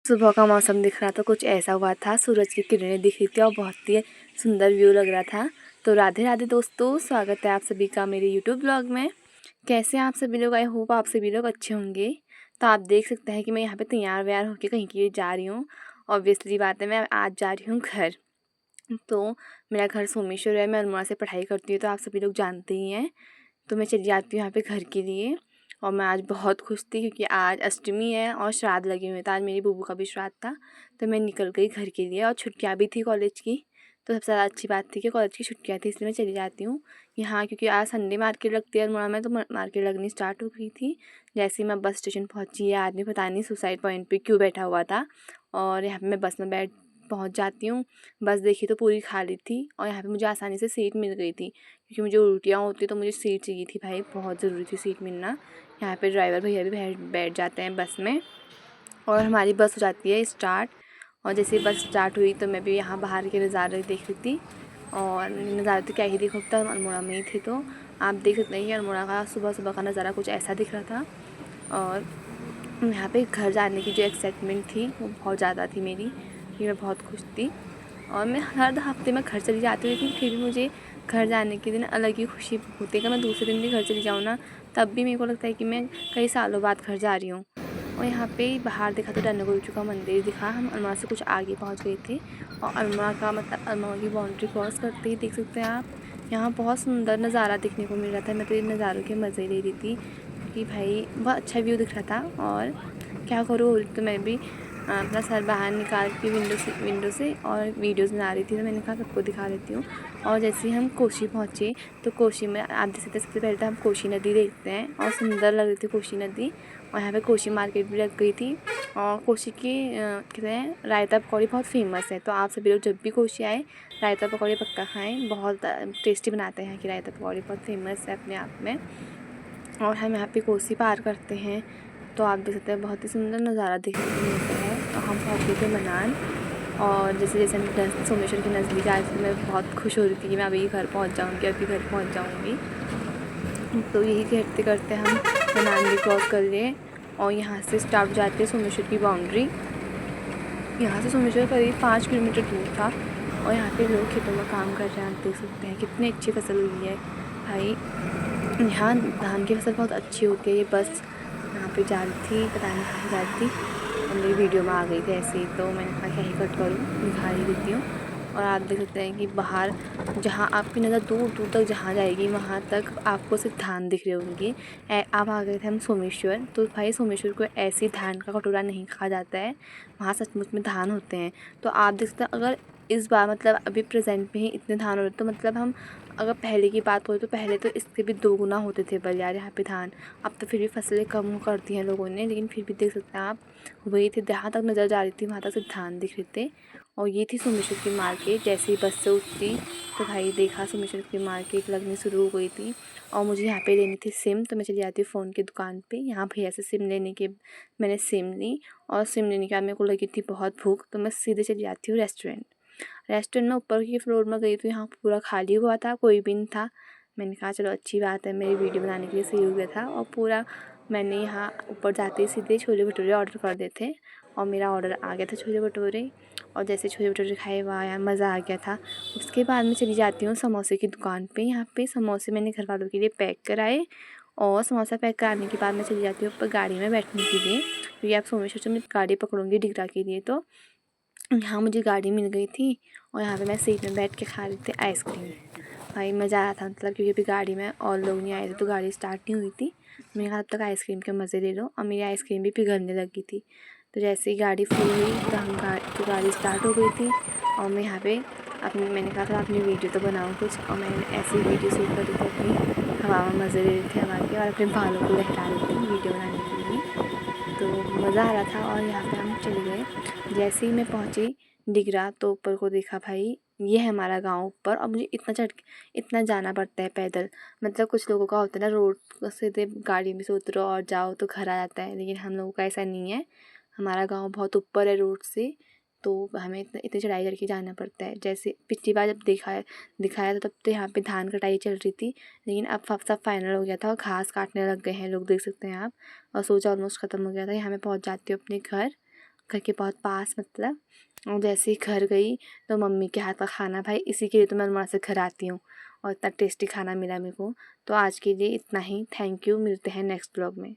सुबह का मौसम दिख रहा था, कुछ ऐसा हुआ था, सूरज की किरणें दिख रही थी और बहुत ही सुंदर व्यू लग रहा था। तो राधे राधे दोस्तों, स्वागत है आप सभी का मेरे यूट्यूब ब्लॉग में। कैसे हैं आप सभी लोग? आई होप आप सभी लोग अच्छे होंगे। तो आप देख सकते हैं कि मैं यहाँ पे तैयार व्यार होकर कहीं के लिए जा रही हूँ। ऑब्वियसली बात है, मैं आज जा रही हूँ घर। तो मेरा घर सोमेश्वर है, मैं अल्मोड़ा से पढ़ाई करती हूँ, तो आप सभी लोग जानते ही हैं। तो मैं चली जाती हूँ यहाँ पे घर के लिए। और मैं आज बहुत खुश थी क्योंकि आज अष्टमी है और श्राद्ध लगे हुए थे। आज मेरी बूबू का भी श्राद्ध था, तो मैं निकल गई घर के लिए। और छुट्टियाँ भी थी कॉलेज की, तो सबसे ज़्यादा अच्छी बात थी कि कॉलेज की छुट्टियाँ थी, इसलिए मैं चली जाती हूँ यहाँ। क्योंकि आज संडे मार्केट लगती है अल्मोड़ा में, तो मार्केट लगनी स्टार्ट हो गई थी। जैसे ही मैं बस स्टेशन पहुँची, ये आदमी पता नहीं सुसाइड पॉइंट पर क्यों बैठा हुआ था। और यहाँ पर मैं बस में पहुँच जाती हूँ। बस देखी तो पूरी खाली थी और यहाँ पे मुझे आसानी से सीट मिल गई थी, क्योंकि मुझे उल्टियाँ होती तो मुझे सीट चाहिए थी भाई, बहुत ज़रूरी थी सीट मिलना। यहाँ पे ड्राइवर भैया भी बैठ जाते हैं बस में और हमारी बस हो जाती है स्टार्ट। और जैसे बस स्टार्ट हुई तो मैं भी यहाँ बाहर के नज़ारे देख रही थी। और नज़ारे तो क्या ही देखो, तब अल्मोड़ा में ही थे, तो आप देख सकते हैं कि अल्मोड़ा का सुबह सुबह का नज़ारा कुछ ऐसा दिख रहा था। और यहाँ पे घर जाने की जो एक्साइटमेंट थी वो बहुत ज़्यादा थी मेरी, कि मैं बहुत खुश थी। और मैं हर हफ्ते में घर चली जाती हूँ, लेकिन फिर भी मुझे घर जाने के दिन अलग ही खुशी होती है। कि मैं दूसरे दिन भी घर चली जाऊँ ना, तब भी मेरे को लगता है कि मैं कई सालों बाद घर जा रही हूँ। और यहाँ पे बाहर देखा तो डन्नागुरुचू का मंदिर दिखा। हम अल्मोड़ा से कुछ आगे पहुँच गए थे और अल्मोड़ा का मतलब अल्मोड़ा की बाउंड्री क्रॉस करते ही देख सकते हैं आप, यहाँ बहुत सुंदर नज़ारा देखने को मिल रहा था। मैं तो इन नज़ारों के मज़े ले रही थी कि भाई बहुत अच्छा व्यू दिख रहा था। और क्या करूँ, तो मैं भी अपना सर बाहर निकाल के विंडो से और वीडियोस बना रही थी, तो मैंने कहा सबको दिखा देती हूँ। और जैसे ही हम कोशी पहुँचे तो कोशी में आप देख सकते हैं, सबसे पहले तो हम कोशी नदी देखते हैं और सुंदर लग रही थी कोशी नदी। और यहाँ पे कोशी मार्केट भी लग गई थी। और कोशी की कहते हैं रायता पकौड़ी बहुत फेमस है, तो आप सभी लोग जब भी कोशी आए रायता पकौड़ी पक्का खाएँ, बहुत टेस्टी बनाते हैं। यहाँ की रायता पकौड़ी बहुत फेमस है अपने आप में। और हम यहाँ पे कोसी पार करते हैं तो आप देख सकते हैं बहुत ही सुंदर नज़ारा देखने को मिलता है। तो हम पहुँच गए थे मनान। और जैसे जैसे हम सोमेश्वर के नज़दीक आए थे, मैं बहुत खुश हो रही थी कि मैं अभी घर पहुँच जाऊँगी, अभी घर पहुँच जाऊँगी। तो यही करते करते हम मनान भी क्रॉस कर लिए और यहाँ से स्टार्ट हो जाते हैं सोमेश्वर की बाउंड्री। यहाँ से सोमेश्वर करीब 5 किलोमीटर दूर था। और यहाँ पे लोग खेतों में काम कर रहे हैं, आप देख सकते हैं कितनी अच्छी फसल हुई है भाई। यहाँ धान की फसल बहुत अच्छी होती है। ये बस यहाँ पे जा रही थी, पता नहीं कहाँ जा रही थी, और मेरी वीडियो में आ गई थी ऐसे ही, तो मैंने कहा क्या ही कट करूँ, दिखा ही देती हूँ। और आप देख सकते हैं कि बाहर जहाँ आपकी नज़र दूर दूर तक जहाँ जाएगी वहाँ तक आपको सिर्फ धान दिख रहे होंगे। अब आ गए थे हम सोमेश्वर, तो भाई सोमेश्वर को ऐसे धान का कटोरा नहीं कहा जाता है, वहाँ सचमुच में धान होते हैं। तो आप देख सकते हैं, अगर इस बार मतलब अभी प्रेजेंट में ही इतने धान हो रहे, तो मतलब हम अगर पहले की बात करें तो पहले तो इससे भी दोगुना होते थे बल यार यहाँ पे धान। अब तो फिर भी फसलें कम कर दी हैं लोगों ने, लेकिन फिर भी देख सकते हैं आप, वही थे जहाँ तक नज़र जा रही थी वहाँ तक सिर्फ धान दिख रहे थे। और ये थी सोमेश्वर की मार्केट। जैसे ही बस से उतरी तो भाई देखा सोमेश्वर की मार्केट लगनी शुरू हो गई थी। और मुझे यहाँ पे लेनी थी सिम, तो मैं चली जाती हूँ फ़ोन की दुकान पे। यहाँ भैया से सिम लेने के मैंने सिम ली, और सिम लेने के बाद मेरे को लगी थी बहुत भूख, तो मैं सीधे चली जाती हूँ रेस्टोरेंट में। ऊपर की फ्लोर में गई तो यहाँ पूरा खाली हुआ था, कोई भी नहीं था। मैंने कहा चलो अच्छी बात है, मेरी वीडियो बनाने के लिए सही हो गया था। और पूरा मैंने यहाँ ऊपर जाते ही सीधे छोले भटूरे ऑर्डर कर दिए थे, और मेरा ऑर्डर आ गया था छोले भटूरे। और जैसे छोले भटूरे खाए, वाह यार मज़ा आ गया था। उसके बाद मैं चली जाती हूँ समोसे की दुकान पे। यहाँ पे समोसे मैंने घर वालों के लिए पैक कराए, और समोसा पैक कराने के बाद मैं चली जाती हूँ ऊपर गाड़ी में बैठने के लिए, क्योंकि आप सोमेश्वर से मैं गाड़ी पकड़ूँगी डिगरा के लिए। तो यहाँ मुझे गाड़ी मिल गई थी और यहाँ पे मैं सीट में बैठ के खा रही थी आइसक्रीम। भाई मज़ा आ रहा था, मतलब क्योंकि अभी गाड़ी में और लोग नहीं आए थे तो गाड़ी स्टार्ट नहीं हुई थी। मैंने कहा तब तक आइसक्रीम के मज़े ले लो, और मेरी आइसक्रीम भी पिघलने लगी थी। तो जैसे ही गाड़ी फुल हुई तो गाड़ी स्टार्ट हो गई थी। और मैं यहाँ पे मैंने कहा था अपनी वीडियो तो बनाऊँ कुछ, और मैंने ऐसे ही वीडियो शूट कर रही थी अपनी, हवा में मज़े ले रही थी हवा के, और अपने बालों को लहरा रही थी वीडियो बनाने के लिए। तो मज़ा आ रहा था। और यहाँ पे हम चले गए। जैसे ही मैं पहुँची डिगरा तो ऊपर को देखा, भाई ये है हमारा गांव ऊपर। और मुझे इतना जाना पड़ता है पैदल। मतलब कुछ लोगों का होता है ना, रोड से गाड़ी में से उतरो और जाओ तो घर आ जाता है, लेकिन हम लोगों का ऐसा नहीं है। हमारा गांव बहुत ऊपर है रोड से, तो हमें इतनी चढ़ाई करके जाना पड़ता है। जैसे पिछली बार जब दिखाया था तब तो यहाँ पे धान कटाई चल रही थी, लेकिन अब सब फाइनल हो गया था और घास काटने लग गए हैं लोग, देख सकते हैं आप। और सोचा ऑलमोस्ट ख़त्म हो गया था। यहाँ मैं पहुँच जाती हूँ अपने घर। घर के बहुत पास मतलब। और जैसे ही घर गई तो मम्मी के हाथ का खाना, भाई इसी के लिए तो मैं अल्मोड़ा से घर आती हूँ और इतना टेस्टी खाना मिला मेरे को। तो आज के लिए इतना ही। थैंक यू, मिलते हैं नेक्स्ट ब्लॉग में।